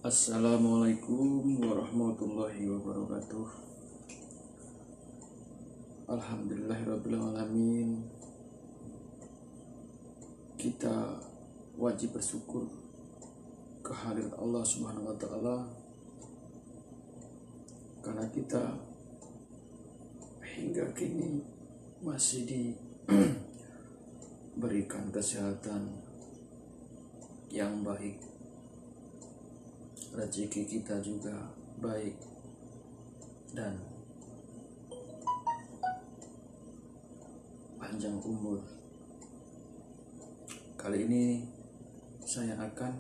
Assalamualaikum warahmatullahi wabarakatuh. Alhamdulillahirrabbilalamin. Kita wajib bersyukur kehadirat Allah subhanahu wa ta'ala, karena kita hingga kini masih diberikan kesehatan yang baik, rezeki kita juga baik, dan panjang umur. Kali ini saya akan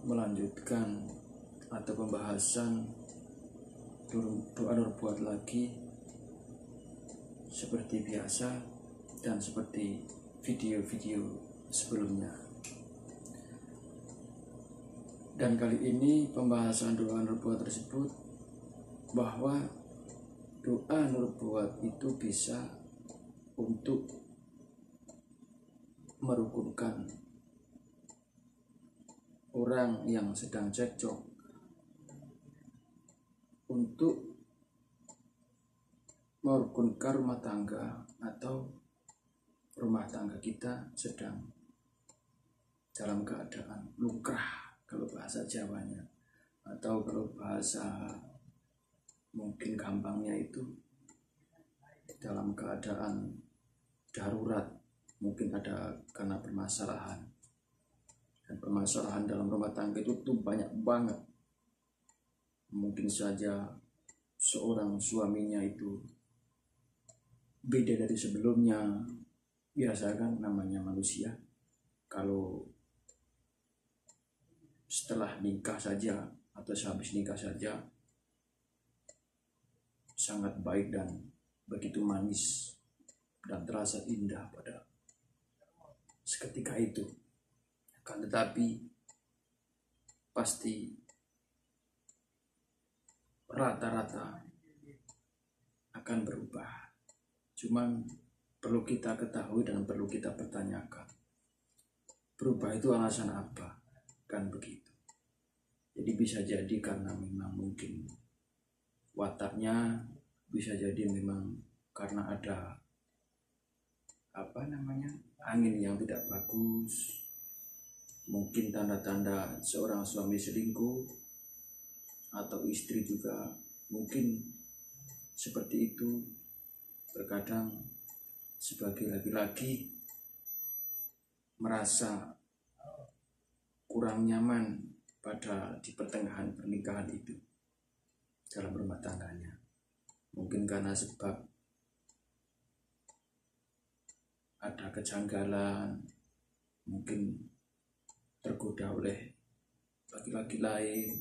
melanjutkan atau pembahasan doa buat lagi seperti biasa dan seperti video-video sebelumnya. Dan kali ini pembahasan doa nubuat tersebut, bahwa doa nubuat itu bisa untuk merukunkan orang yang sedang cekcok, untuk merukunkan rumah tangga atau rumah tangga kita sedang dalam keadaan lukrah kalau bahasa Jawanya, atau kalau bahasa mungkin gampangnya itu dalam keadaan darurat, mungkin ada karena permasalahan. Dan permasalahan dalam rumah tangga itu tuh banyak banget. Mungkin saja seorang suaminya itu beda dari sebelumnya. Biasa kan namanya manusia, kalau setelah nikah saja atau sehabis nikah saja sangat baik dan begitu manis dan terasa indah pada seketika itu. Akan tetapi pasti rata-rata akan berubah. Cuman perlu kita ketahui dan perlu kita pertanyakan, berubah itu alasan apa? Kan begitu. Jadi bisa jadi karena memang mungkin wataknya, bisa jadi memang karena ada angin yang tidak bagus, mungkin tanda-tanda seorang suami selingkuh, atau istri juga mungkin seperti itu. Terkadang sebagai laki-laki merasa kurang nyaman di pertengahan pernikahan itu dalam rumah tangganya, mungkin karena sebab ada kejanggalan, mungkin tergoda oleh laki-laki lain.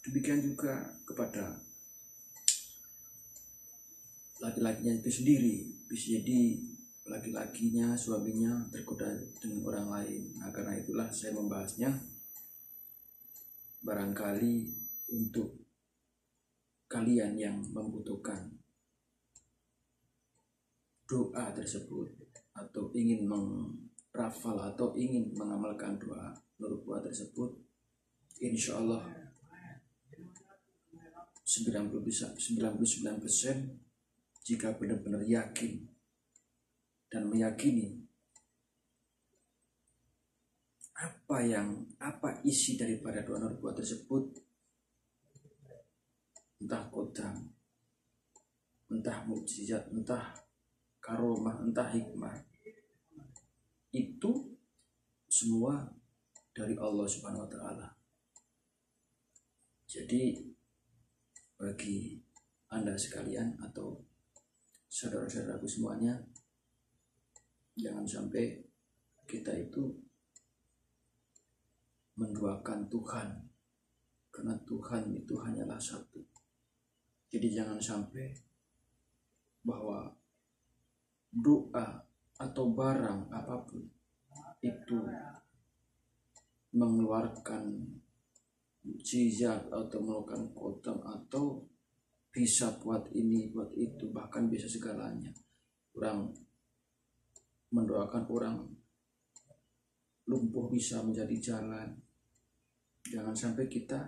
Demikian juga kepada laki-lakinya itu sendiri, bisa jadi laki-lakinya, suaminya tergoda dengan orang lain. Nah, karena itulah saya membahasnya, barangkali untuk kalian yang membutuhkan doa tersebut, atau ingin merafal atau ingin mengamalkan doa nubuat tersebut, insya Allah 99% jika benar-benar yakin dan meyakini apa isi daripada doa nubuat tersebut, entah kodam, entah mukjizat, entah karomah, entah hikmah, itu semua dari Allah Subhanahu wa ta'ala. Jadi bagi Anda sekalian atau saudara-saudaraku semuanya, jangan sampai kita itu menduakan Tuhan, karena Tuhan itu hanyalah satu. Jadi jangan sampai bahwa doa atau barang apapun itu mengeluarkan mukjizat atau melakukan kodam, atau bisa buat ini buat itu, bahkan bisa segalanya. Orang mendoakan orang lumpuh bisa menjadi jalan, Jangan sampai kita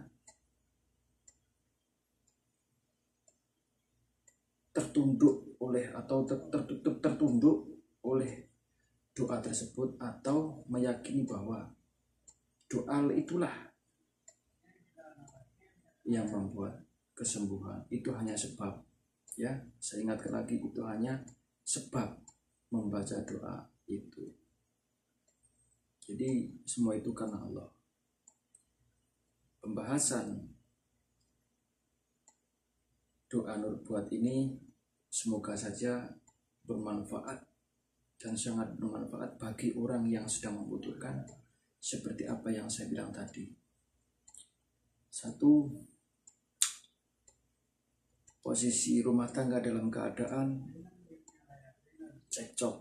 tertunduk oleh atau tertunduk oleh doa tersebut, atau meyakini bahwa doa itulah yang membuat kesembuhan. Itu hanya sebab, ya, saya ingatkan lagi, itu hanya sebab membaca doa itu. Jadi semua itu karena Allah. Pembahasan doa nubuat ini semoga saja bermanfaat dan sangat bermanfaat bagi orang yang sedang membutuhkan, seperti apa yang saya bilang tadi. Satu, posisi rumah tangga dalam keadaan cekcok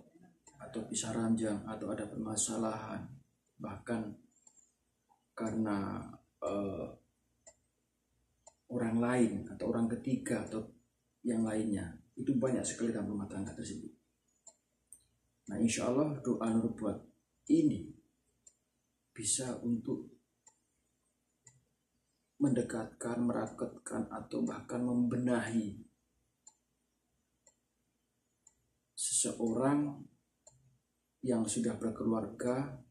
atau pisah ranjang atau ada permasalahan, bahkan karena orang lain atau orang ketiga atau yang lainnya, itu banyak sekali dalam rumah tangga tersebut. Nah, insya Allah doa nubuat ini bisa untuk mendekatkan, merakatkan, atau bahkan membenahi seseorang yang sudah berkeluarga,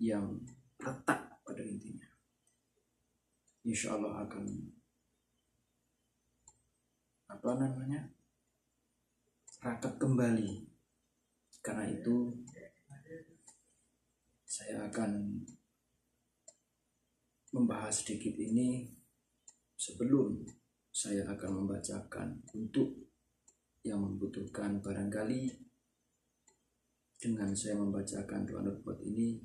yang retak pada intinya. Insya Allah akan rakat kembali. Karena itu saya akan membahas sedikit ini sebelum saya akan membacakan untuk yang membutuhkan. Barangkali dengan saya membacakan doa nubuat ini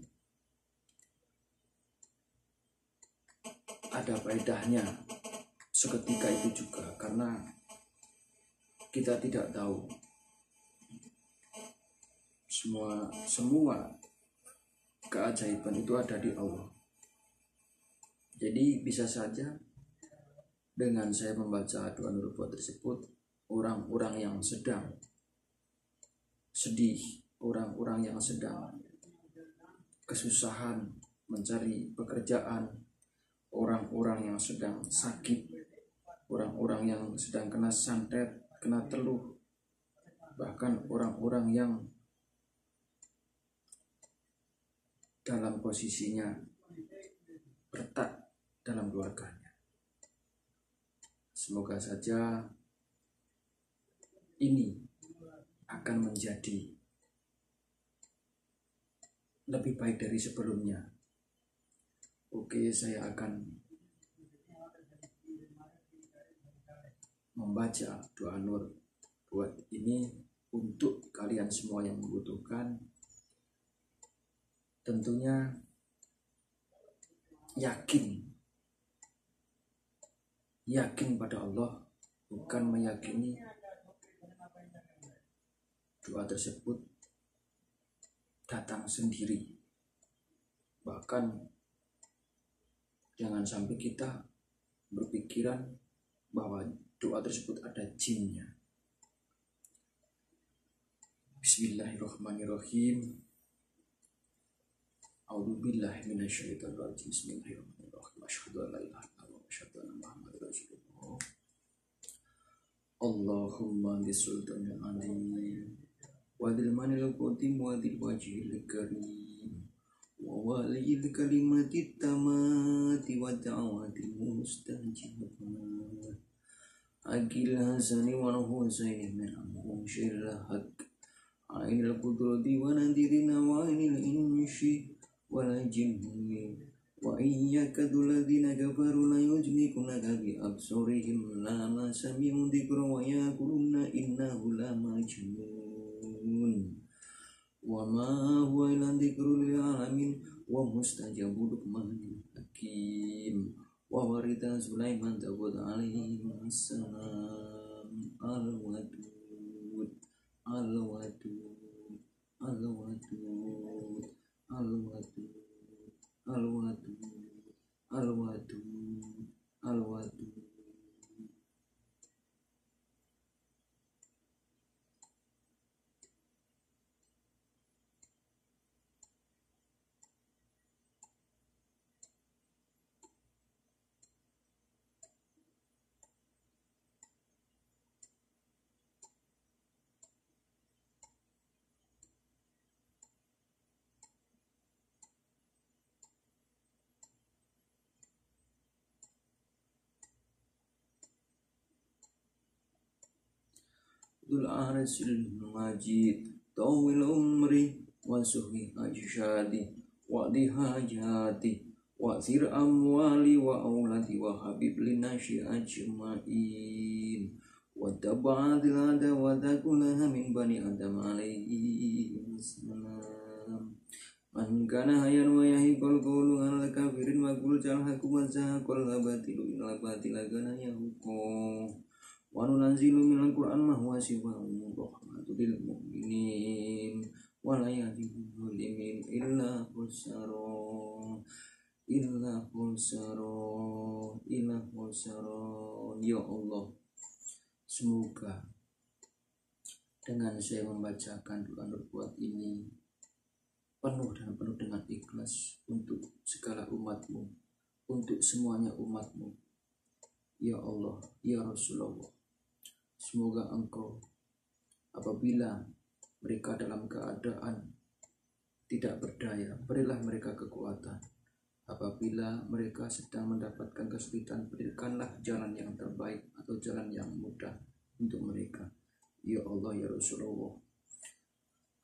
ada faedahnya seketika itu juga, karena kita tidak tahu, semua keajaiban itu ada di Allah. Jadi bisa saja dengan saya membaca doa nubuat tersebut, orang-orang yang sedang sedih, orang-orang yang sedang kesusahan mencari pekerjaan, orang-orang yang sedang sakit, orang-orang yang sedang kena santet, kena teluh, bahkan orang-orang yang dalam posisinya retak dalam keluarganya. Semoga saja ini akan menjadi lebih baik dari sebelumnya. Oke, saya akan membaca doa nur buat ini untuk kalian semua yang membutuhkan. Tentunya yakin pada Allah, bukan meyakini doa tersebut datang sendiri. Bahkan jangan sampai kita berpikiran bahwa doa tersebut ada jinnya. Bismillahirrahmanirrahim. A'udzubillahi minasyaitonir rajim. Bismillahirrahmanirrahim. Asyhadu an la ilaha illallah wa asyhadu anna Muhammadar Rasulullah. Allahumma bisultanil alim wa dil manil qadim wa dil wajhil karim wa waliyil kalimatit tamati wa da'watil mustajabah agil hasani wa husaini min amhum syirahak ainil qudrati wa nadirina wa ainil inshi wala jinni wa iyyaka duladina kafaru la yujnikunaka bi absurihim la ma sami'u dhikra wa yaquluna innahu la majnun wa ma huwa illa dhikrul lil alamin wa mustajabu du'man hakim wa warita Sulaiman Dawud alaihi wassalam al-wadud al-wadud al-wadud al-wadud al-wadud al-wadud al-wadud. Dhul arsil majid tawil umri wa suhi ajshadi wa dihajati wa sir amwali wa auladi wa habib linasyi ajma'in wa tabadil ada wa takunaha min bani adam alaihi wassalam. Man kana hayan wa yahiqul qulu ala kafirin wa qul jalhaku wa zahaqul batilu ila batila gana yahukum wa nunazzilu minal qur'an ma huwa shifaa'un wa rahmatul lil mu'minin wa la yazidu limin illa khusara. Ya Allah, semoga dengan saya membacakan doa berbuat ini penuh dengan ikhlas untuk segala umatmu, untuk semuanya umatmu. Ya Allah, ya Rasulullah, semoga Engkau apabila mereka dalam keadaan tidak berdaya, berilah mereka kekuatan. Apabila mereka sedang mendapatkan kesulitan, berikanlah jalan yang terbaik atau jalan yang mudah untuk mereka. Ya Allah, ya Rasulullah,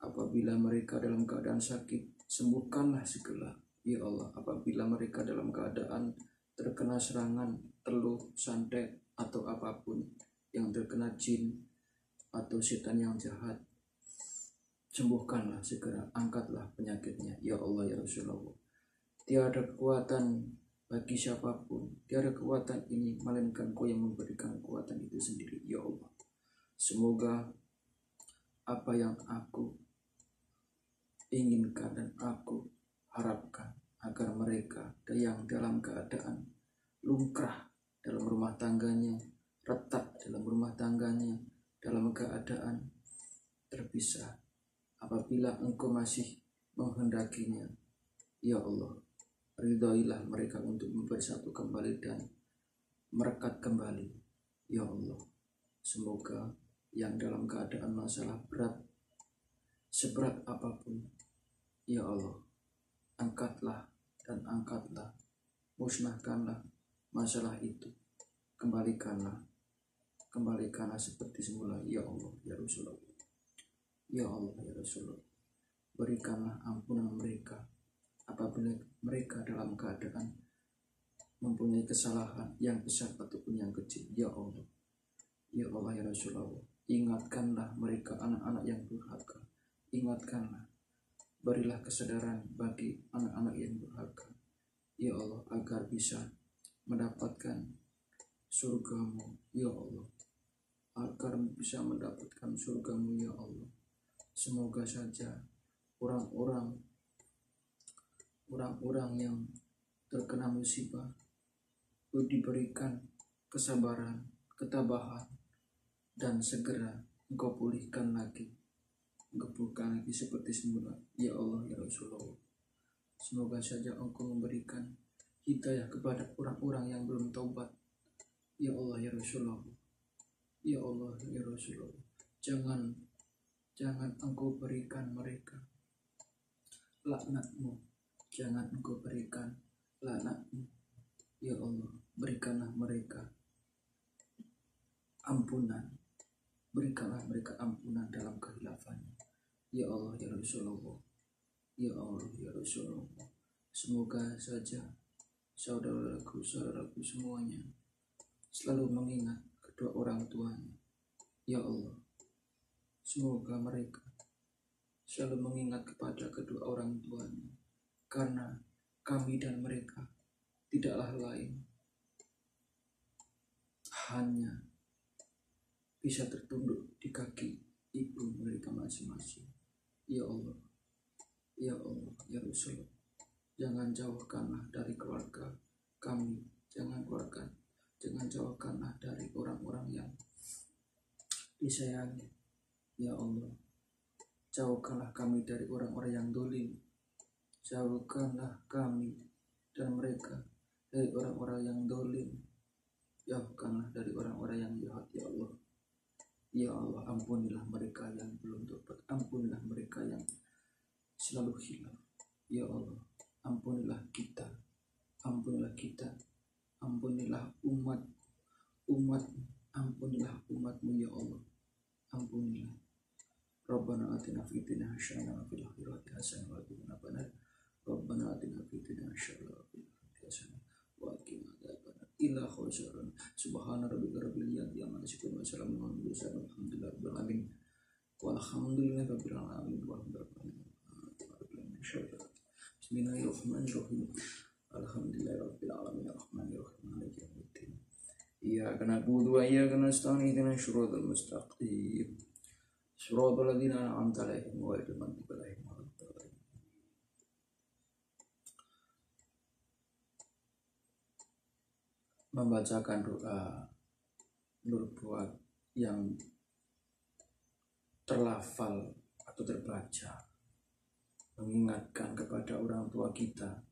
apabila mereka dalam keadaan sakit, sembuhkanlah segera. Ya Allah, apabila mereka dalam keadaan terkena serangan, teluh, santet, atau apapun yang terkena jin atau setan yang jahat, sembuhkanlah segera, angkatlah penyakitnya. Ya Allah, ya Rasulullah, tiada kekuatan bagi siapapun, tiada kekuatan ini melainkan Kau yang memberikan kekuatan itu sendiri. Ya Allah, semoga apa yang aku inginkan dan aku harapkan agar mereka yang dalam keadaan lumrah dalam rumah tangganya, retak dalam rumah tangganya, dalam keadaan terpisah, apabila Engkau masih menghendakinya, ya Allah, ridhoilah mereka untuk bersatu kembali dan merekat kembali. Ya Allah, semoga yang dalam keadaan masalah berat, seberat apapun, ya Allah, angkatlah dan angkatlah, musnahkanlah masalah itu, kembalikanlah seperti semula. Ya Allah, ya Rasulullah, ya Allah, ya Rasulullah, berikanlah ampunan mereka apabila mereka dalam keadaan mempunyai kesalahan yang besar ataupun yang kecil. Ya Allah, ya Allah, ya Rasulullah, ingatkanlah mereka anak-anak yang durhaka, ingatkanlah, berilah kesadaran bagi anak-anak yang durhaka, ya Allah, agar bisa mendapatkan surgamu, ya Allah, agar bisa mendapatkan surgamu, ya Allah. Semoga saja orang-orang yang terkena musibah itu diberikan kesabaran, ketabahan, dan segera Engkau pulihkan lagi seperti semula. Ya Allah, ya Rasulullah, semoga saja Engkau memberikan hidayah kepada orang-orang yang belum taubat. Ya Allah, ya Rasulullah, ya Allah, ya Rasulullah, jangan Engkau berikan mereka laknat-Mu, jangan Engkau berikan laknat-Mu. Ya Allah, berikanlah mereka ampunan, berikanlah mereka ampunan dalam kehilafannya. Ya Allah, ya Rasulullah, ya Allah, ya Rasulullah, semoga saja saudaraku semuanya selalu mengingat kedua orang tuanya. Ya Allah, semoga mereka selalu mengingat kepada kedua orang tuanya, karena kami dan mereka tidaklah lain, hanya bisa tertunduk di kaki ibu mereka masing-masing. Ya Allah, ya Allah, ya Rasulullah, jangan jauhkanlah dari keluarga kami, jangan jauhkanlah dari orang-orang yang disayangi. Ya Allah, jauhkanlah kami dari orang-orang yang dolim, jauhkanlah kami dan mereka dari orang-orang yang dolim, jauhkanlah dari orang-orang yang jahat. Ya Allah, ya Allah, ampunilah mereka yang belum tobat, ampunilah mereka yang selalu hilaf. Ya Allah, ampunilah kita, ampunilah umat, ampunilah umatmu, ya Allah. ampunilah. Rabbana atina fid dunya hasanah wa fil akhirati hasanah wa qina adzabannar. Rabbana atina fid dunya hasanah wa fil akhirati hasanah wa qina adzabannar. Illa khairan. Subhana rabbika rabbil izzati amma yasifun wa salamun alal mursalin walhamdulillahi rabbil alamin. Walhamdulillahi rabbil alamin. Bismillahirrahmanirrahim. Alhamdulillahi rabbil alamin arrahmanir rahim maliki yaumiddin. Iyyaka na'budu wa iyyaka nasta'in ihdinas siratal mustaqim. Siratal ladzina an'amta 'alaihim ghairil maghdubi 'alaihim waladdallin. Membacakan doa nubuat yang terlafal atau terbaca mengingatkan kepada orang tua kita.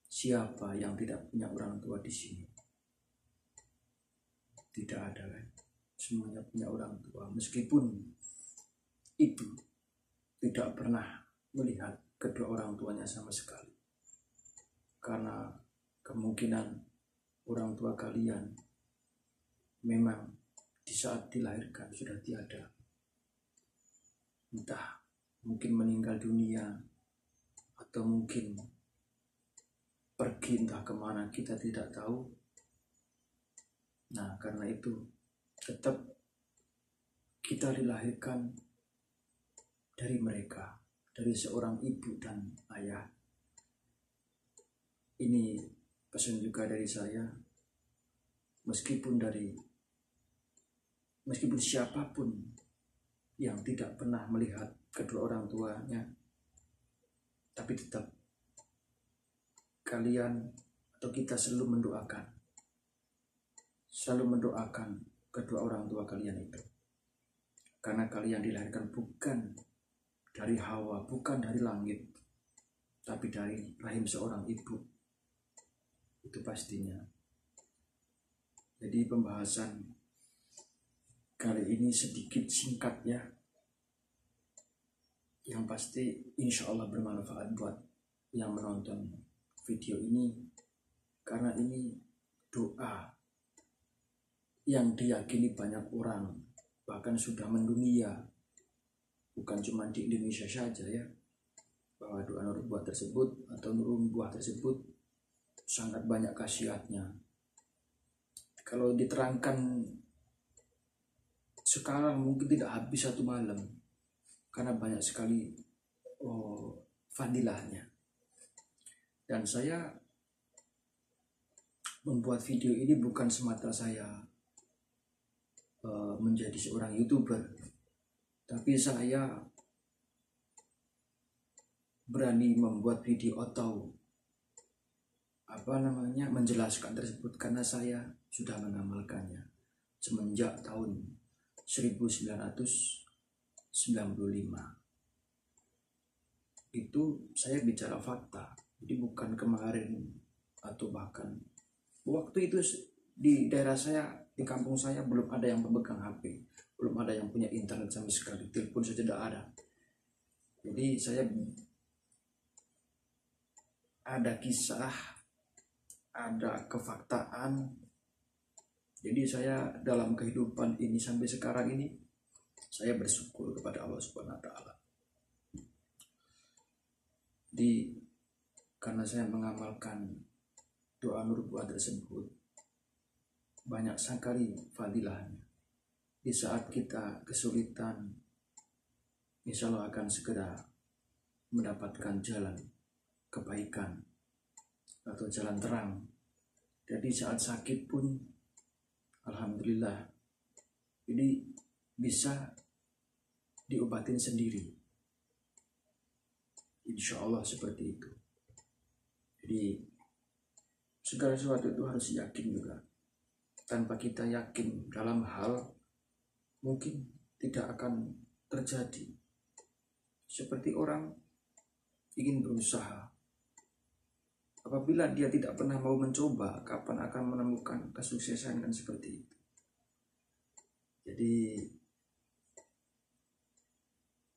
Siapa yang tidak punya orang tua di sini? Tidak ada kan? Semuanya punya orang tua, meskipun ibu tidak pernah melihat kedua orang tuanya sama sekali, karena kemungkinan orang tua kalian memang di saat dilahirkan sudah tiada, entah mungkin meninggal dunia atau mungkin pergi entah kemana, kita tidak tahu. Nah, karena itu tetap kita dilahirkan dari mereka, dari seorang ibu dan ayah. Ini pesan juga dari saya, meskipun siapapun yang tidak pernah melihat kedua orang tuanya, tapi tetap kalian atau kita selalu mendoakan kedua orang tua kalian itu, karena kalian dilahirkan bukan dari Hawa, bukan dari langit, tapi dari rahim seorang ibu. Itu pastinya. Jadi pembahasan kali ini sedikit singkat ya, yang pasti insya Allah bermanfaat buat yang menonton video ini, karena ini doa yang diyakini banyak orang, bahkan sudah mendunia, bukan cuma di Indonesia saja ya, bahwa doa nubuat tersebut atau nubuat tersebut sangat banyak khasiatnya. Kalau diterangkan sekarang mungkin tidak habis satu malam, karena banyak sekali fadilahnya. Dan saya membuat video ini bukan semata saya menjadi seorang YouTuber, tapi saya berani membuat video atau menjelaskan tersebut karena saya sudah mengamalkannya semenjak tahun 1995. Itu saya bicara fakta, jadi bukan kemarin atau bahkan waktu itu di daerah saya, di kampung saya belum ada yang pemegang HP, belum ada yang punya internet sama sekali, telepon saja tidak ada. Jadi saya ada kisah, ada kefaktaan. Jadi saya dalam kehidupan ini sampai sekarang ini, saya bersyukur kepada Allah Subhanahu wa Ta'ala. Jadi karena saya mengamalkan doa nubuat tersebut, banyak sekali fadilahnya. Di saat kita kesulitan, insya Allah akan segera mendapatkan jalan kebaikan atau jalan terang. Jadi saat sakit pun alhamdulillah, jadi bisa diobatin sendiri, insya Allah seperti itu. Jadi segala sesuatu itu harus yakin juga. Tanpa kita yakin dalam hal, mungkin tidak akan terjadi. Seperti orang ingin berusaha, apabila dia tidak pernah mau mencoba, kapan akan menemukan kesuksesan, kan seperti itu. Jadi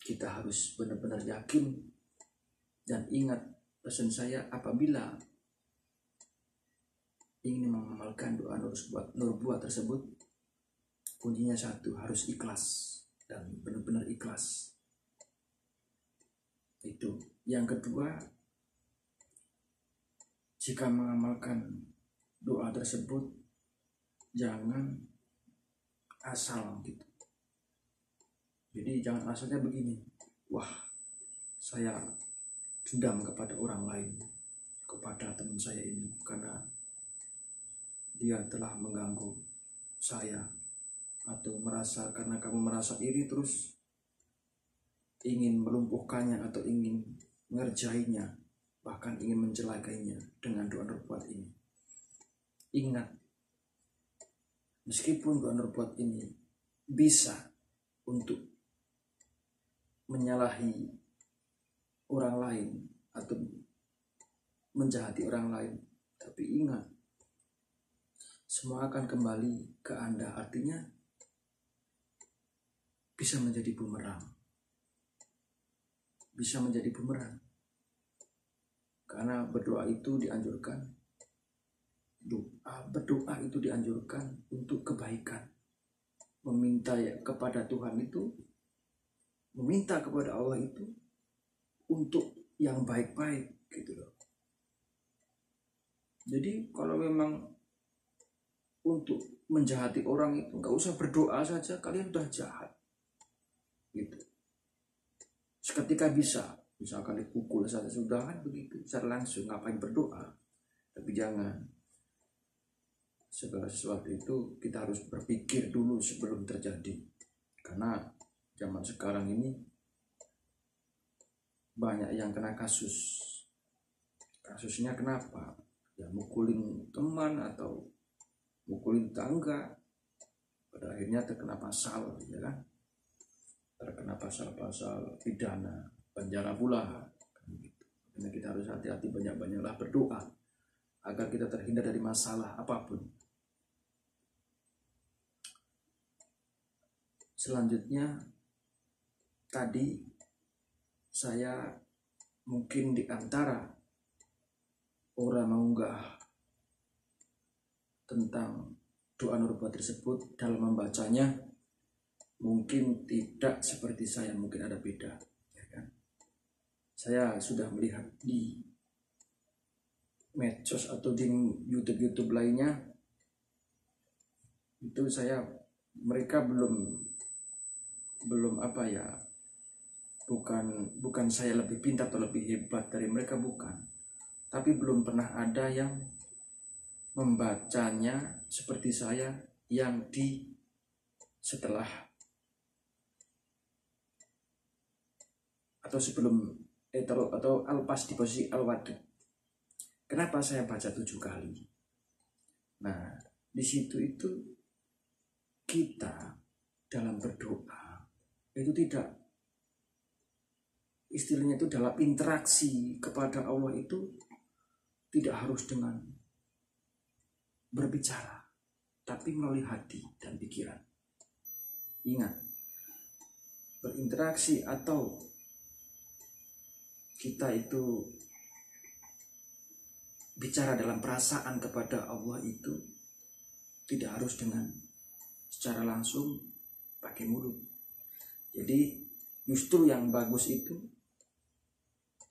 kita harus benar-benar yakin dan ingat pesan saya, apabila ingin mengamalkan doa nubuat tersebut, kuncinya satu, harus ikhlas dan benar-benar ikhlas. Itu. Yang kedua, jika mengamalkan doa tersebut jangan asal gitu. Jadi jangan asalnya begini, wah saya dendam kepada orang lain, kepada teman saya ini karena dia telah mengganggu saya, atau merasa karena kamu merasa iri terus ingin melumpuhkannya atau ingin ngerjainnya, bahkan ingin mencelakainya dengan doa nerbuat ini. Ingat, meskipun doa nerbuat ini bisa untuk menyalahi orang lain atau menjahati orang lain, tapi ingat, semua akan kembali ke Anda. Artinya bisa menjadi bumerang. Bisa menjadi bumerang. Karena berdoa itu dianjurkan. Berdoa itu dianjurkan untuk kebaikan. Meminta kepada Tuhan itu, meminta kepada Allah itu untuk yang baik-baik gitu loh. Jadi kalau memang untuk menjahati orang itu nggak usah berdoa saja, kalian udah jahat gitu. Seketika bisa, misalkan dipukul saja sudah, kan begitu secara langsung, ngapain berdoa. Tapi jangan, segala sesuatu itu kita harus berpikir dulu sebelum terjadi. Karena zaman sekarang ini banyak yang kena kasus. Kasusnya kenapa? Ya mukulin teman atau mukulin tangga, pada akhirnya terkena pasal, ya kan? Terkena pasal-pasal pidana, penjara pula. Karena kita harus hati-hati, banyak-banyaklah berdoa agar kita terhindar dari masalah apapun. Selanjutnya, tadi saya mungkin di antara orang mengunggah tentang doa nerbuat tersebut dalam membacanya mungkin tidak seperti saya, mungkin ada beda, ya kan? Saya sudah melihat di medsos atau di YouTube lainnya, itu mereka belum apa ya, bukan saya lebih pintar atau lebih hebat dari mereka, bukan, tapi belum pernah ada yang membacanya seperti saya, yang setelah atau sebelum atau al-pas di posisi al-wadu. Kenapa saya baca 7 kali? Nah, di situ itu kita dalam berdoa itu tidak, istilahnya itu dalam interaksi kepada Allah itu tidak harus dengan berbicara, tapi melalui hati dan pikiran. Ingat, berinteraksi atau kita itu bicara dalam perasaan kepada Allah itu tidak harus dengan secara langsung pakai mulut. Jadi justru yang bagus itu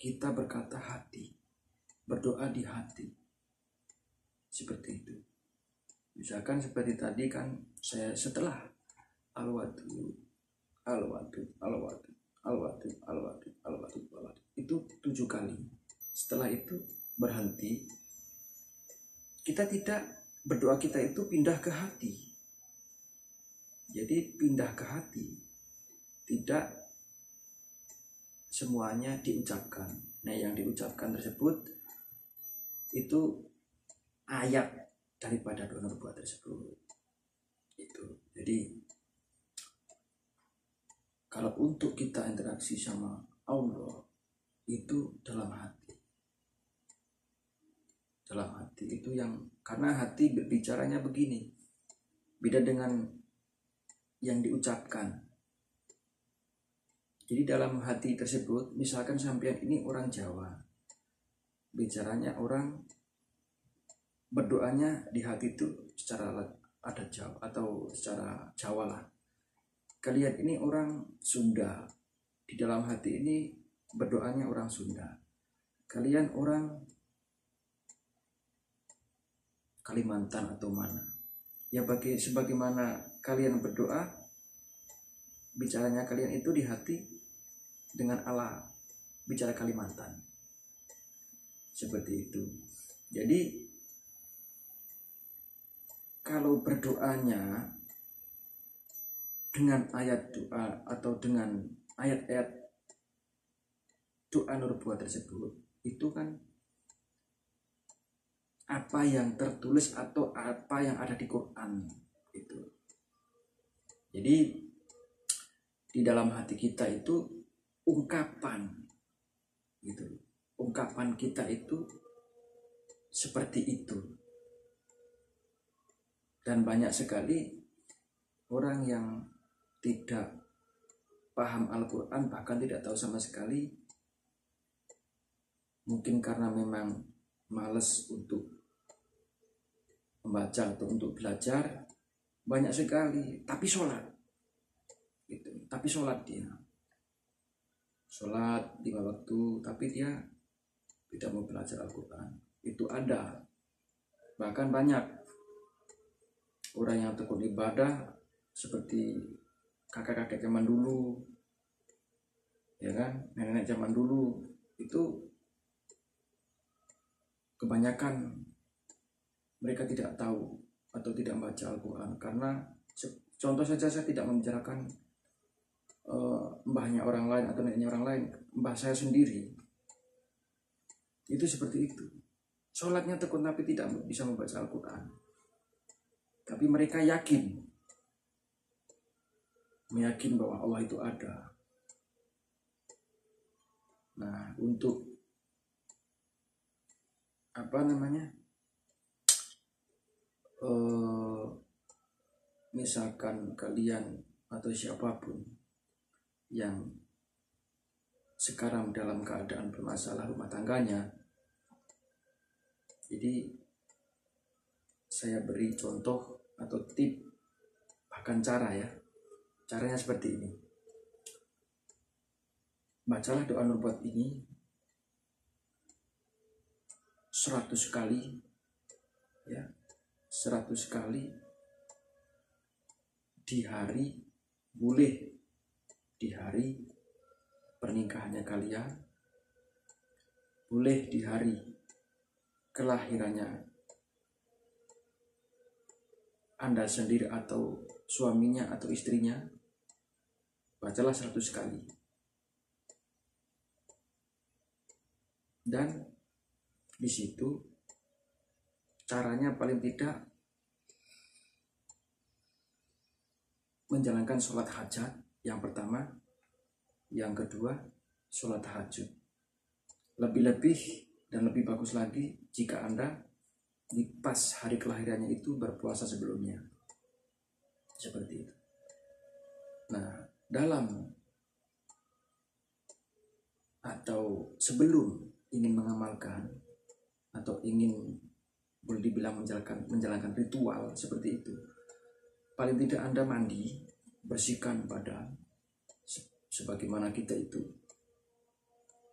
kita berkata hati, berdoa di hati, seperti itu. Misalkan seperti tadi kan saya setelah al-wadu itu 7 kali. Setelah itu berhenti. Kita tidak berdoa, kita itu pindah ke hati. Jadi pindah ke hati, tidak semuanya diucapkan. Nah, yang diucapkan tersebut itu ayat daripada doa nerbuat tersebut. Itu. Jadi kalau untuk kita interaksi sama Allah itu dalam hati. Dalam hati itu yang, karena hati berbicaranya begini, beda dengan yang diucapkan. Jadi dalam hati tersebut, misalkan sampean ini orang Jawa, bicaranya orang, berdoanya di hati itu secara adat Jawa atau secara Jawa lah. Kalian ini orang Sunda, di dalam hati ini berdoanya orang Sunda. Kalian orang Kalimantan atau mana? Ya sebagaimana kalian berdoa, bicaranya kalian itu di hati dengan Allah, bicara Kalimantan. Seperti itu. Jadi kalau berdoanya dengan ayat doa atau dengan ayat-ayat doa nubuat tersebut, itu kan apa yang tertulis atau apa yang ada di Quran itu. Jadi di dalam hati kita itu ungkapan gitu. Ungkapan kita itu seperti itu. Dan banyak sekali orang yang tidak paham Al-Quran, bahkan tidak tahu sama sekali, mungkin karena memang malas untuk membaca atau untuk belajar, banyak sekali, tapi sholat gitu. Tapi sholat dia sholat 5 waktu, tapi dia tidak mau belajar Al-Quran. Itu ada. Bahkan banyak orang yang tekun ibadah seperti kakek-kakek zaman dulu, ya kan, nenek zaman dulu, itu kebanyakan mereka tidak tahu atau tidak membaca Al-Quran. Karena contoh saja, saya tidak membicarakan mbahnya orang lain atau neneknya orang lain, mbah saya sendiri itu seperti itu. Sholatnya tekun tapi tidak bisa membaca Al-Quran. Tapi mereka meyakini bahwa Allah itu ada. Nah, untuk misalkan kalian atau siapapun yang sekarang dalam keadaan bermasalah rumah tangganya, jadi saya beri contoh atau tip, bahkan cara ya. Caranya seperti ini. Bacalah doa nubuat ini 100 kali ya. 100 kali di hari, boleh di hari pernikahannya kalian, boleh di hari kelahirannya Anda sendiri atau suaminya atau istrinya. Bacalah 100 kali. Dan di situ caranya paling tidak menjalankan sholat hajat yang pertama, yang kedua sholat tahajud. Lebih-lebih dan lebih bagus lagi jika Anda di pas hari kelahirannya itu berpuasa sebelumnya. Seperti itu. Nah, dalam atau sebelum ingin mengamalkan atau ingin boleh dibilang menjalankan ritual seperti itu, paling tidak Anda mandi, bersihkan badan sebagaimana kita itu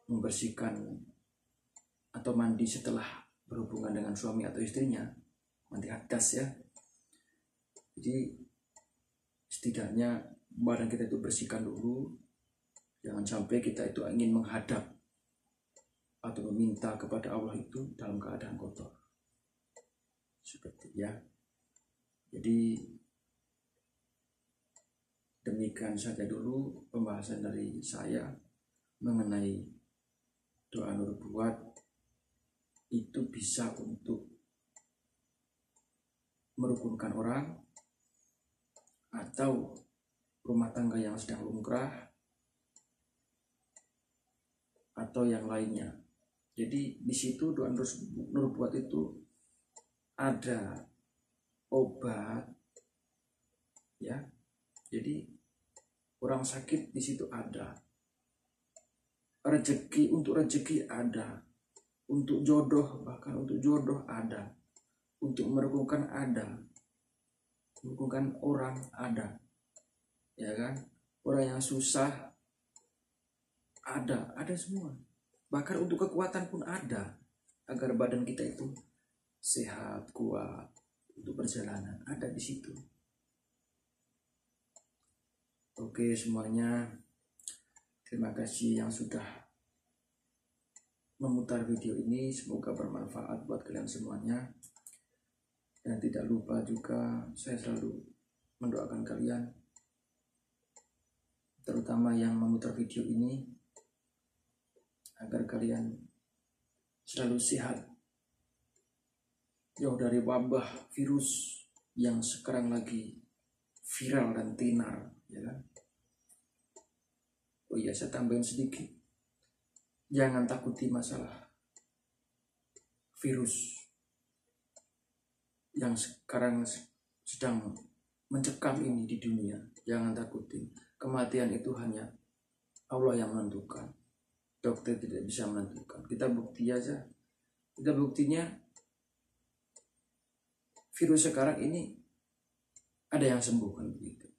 membersihkan atau mandi setelah berhubungan dengan suami atau istrinya, mandi hadas ya. Jadi setidaknya badan kita itu bersihkan dulu. Jangan sampai kita itu ingin menghadap atau meminta kepada Allah itu dalam keadaan kotor. Seperti ya. Jadi demikian saja dulu pembahasan dari saya mengenai doa nubuat. Itu bisa untuk merukunkan orang atau rumah tangga yang sedang lumrah atau yang lainnya. Jadi di situ doa nubuat itu ada obat ya. Jadi orang sakit di situ ada. Rezeki, untuk rezeki ada. Untuk jodoh, bahkan untuk jodoh ada. Untuk merukunkan ada. mengukuhkan orang ada, ya kan? Orang yang susah ada semua. Bahkan untuk kekuatan pun ada, agar badan kita itu sehat, kuat untuk perjalanan, ada di situ. Oke semuanya, terima kasih yang sudah memutar video ini, semoga bermanfaat buat kalian semuanya. Dan tidak lupa juga saya selalu mendoakan kalian, terutama yang memutar video ini, agar kalian selalu sehat, jauh dari wabah virus yang sekarang lagi viral dan tenar, ya kan? Oh iya, saya tambahin sedikit, jangan takuti masalah virus yang sekarang sedang mencekam ini di dunia. Jangan takuti, kematian itu hanya Allah yang menentukan, dokter tidak bisa menentukan. Kita bukti aja, kita buktinya virus sekarang ini ada yang sembuh kan begitu.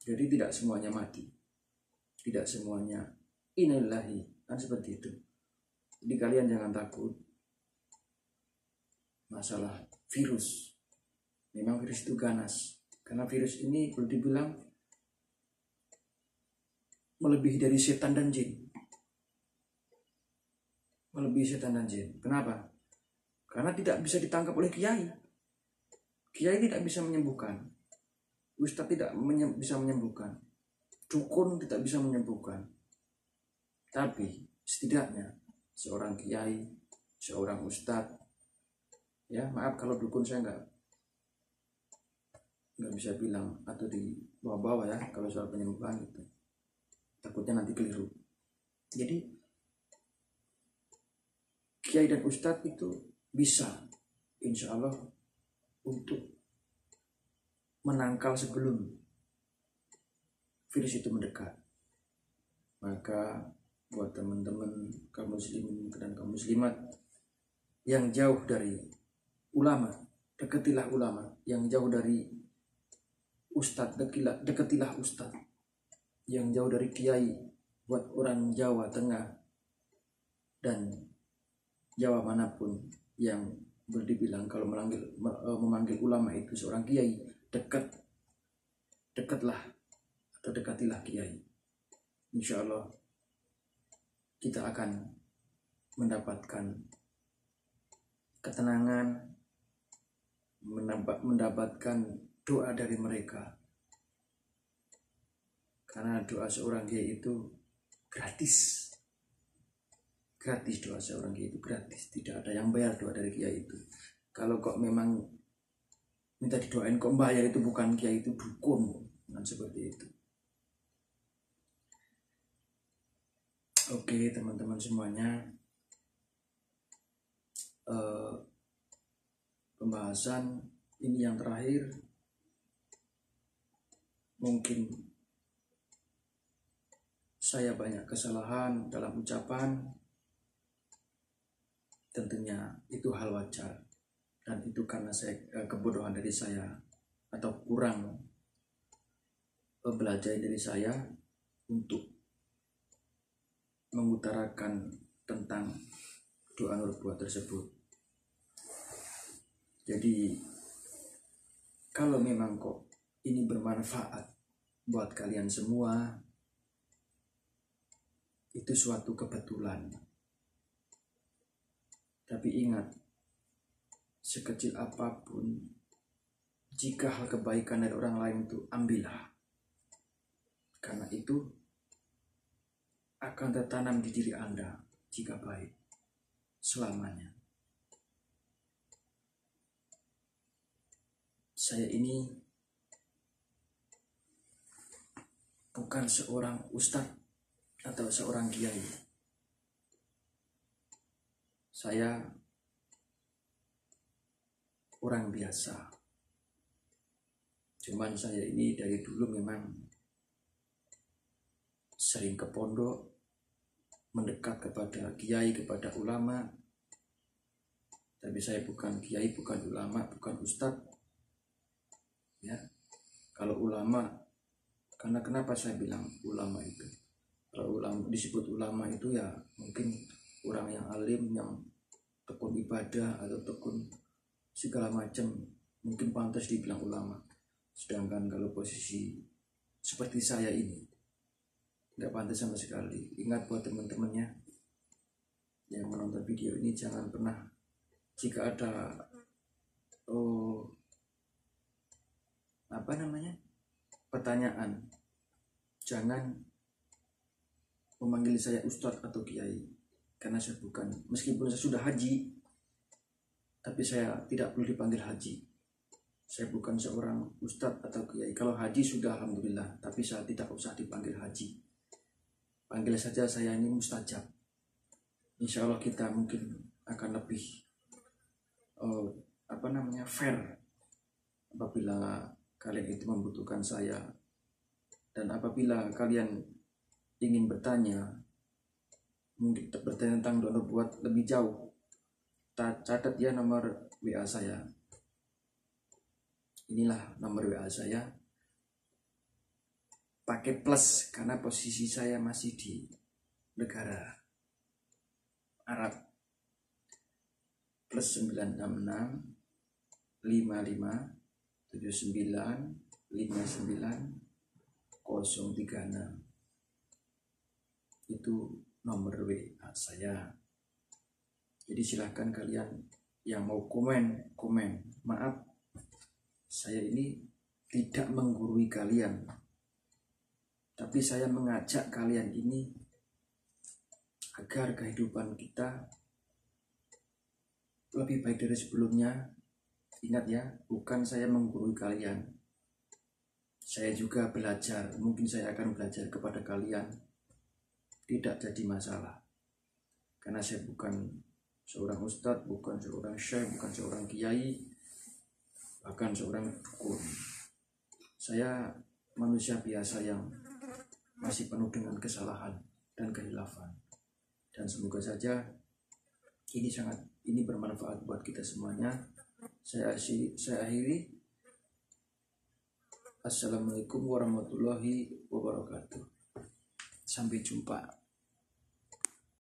Jadi tidak semuanya mati, tidak semuanya innalillahi, kan seperti itu. Jadi kalian jangan takut masalah virus. Memang virus itu ganas, karena virus ini boleh dibilang melebihi dari setan dan jin. Melebihi setan dan jin. Kenapa? Karena tidak bisa ditangkap oleh kiai. Kiai tidak bisa menyembuhkan, ustadz tidak bisa menyembuhkan, dukun tidak bisa menyembuhkan. Tapi setidaknya seorang kiai, seorang ustadz, ya maaf kalau dukun saya nggak bisa bilang, atau di bawah-bawah ya kalau soal penyembuhan itu, takutnya nanti keliru. Jadi kiai dan ustadz itu bisa insya Allah untuk menangkal sebelum virus itu mendekat. Maka buat teman-teman kaum muslimin dan kaum muslimat yang jauh dari ulama, deketilah ulama. Yang jauh dari ustadz, deketilah ustadz. Yang jauh dari kiai, buat orang Jawa Tengah dan Jawa manapun yang berdibilang kalau memanggil ulama itu seorang kiai, dekatlah atau dekatilah kiai. Insya Allah kita akan mendapatkan ketenangan, mendapatkan doa dari mereka. Karena doa seorang kiai itu gratis. Gratis, doa seorang kiai itu gratis. Tidak ada yang bayar doa dari kiai itu. Kalau kok memang minta didoain kok bayar, itu bukan kiai, itu dukun. Nah, seperti itu. Oke teman-teman semuanya, pembahasan ini yang terakhir. Mungkin saya banyak kesalahan dalam ucapan, tentunya itu hal wajar, dan itu karena kebodohan dari saya atau kurang belajar dari saya untuk mengutarakan tentang doa nubuat tersebut. Jadi kalau memang kok ini bermanfaat buat kalian semua, itu suatu kebetulan. Tapi ingat, sekecil apapun, jika hal kebaikan dari orang lain itu ambillah. Karena itu akan tertanam di diri Anda jika baik selamanya. Saya ini bukan seorang ustadz atau seorang kiai. Saya orang biasa. Cuman saya ini dari dulu memang sering ke pondok, mendekat kepada kiai, kepada ulama. Tapi saya bukan kiai, bukan ulama, bukan ustadz, ya. Kalau ulama, karena kenapa saya bilang ulama itu? Kalau ulama disebut ulama itu ya mungkin orang yang alim, yang tekun ibadah atau tekun segala macam, mungkin pantas dibilang ulama. Sedangkan kalau posisi seperti saya ini nggak pantas sama sekali. Ingat buat teman-temannya yang menonton video ini, jangan pernah jika ada pertanyaan, jangan memanggil saya ustadz atau kiai, karena saya bukan. Meskipun saya sudah haji, tapi saya tidak perlu dipanggil haji. Saya bukan seorang ustadz atau kiai. Kalau haji sudah alhamdulillah, tapi saya tidak usah dipanggil haji. Panggil saja saya ini mustajab. Insya Allah kita mungkin akan lebih fair apabila kalian itu membutuhkan saya. Dan apabila kalian ingin bertanya, mungkin bertanya tentang donor buat lebih jauh, catat ya nomor WA saya. Inilah nomor WA saya. Pakai plus karena posisi saya masih di negara Arab. Plus 966 55 79 59 036. Itu nomor WA saya. Jadi silahkan kalian yang mau komen. Maaf, saya ini tidak menggurui kalian, tapi saya mengajak kalian ini agar kehidupan kita lebih baik dari sebelumnya. Ingat ya, bukan saya menggurui kalian. Saya juga belajar, mungkin saya akan belajar kepada kalian. Tidak jadi masalah. Karena saya bukan seorang ustadz, bukan seorang syekh, bukan seorang kiai, bahkan seorang dukun. Saya manusia biasa yang masih penuh dengan kesalahan dan kehilafan. Dan semoga saja ini bermanfaat buat kita semuanya. Saya akhiri. Assalamualaikum warahmatullahi wabarakatuh. Sampai jumpa.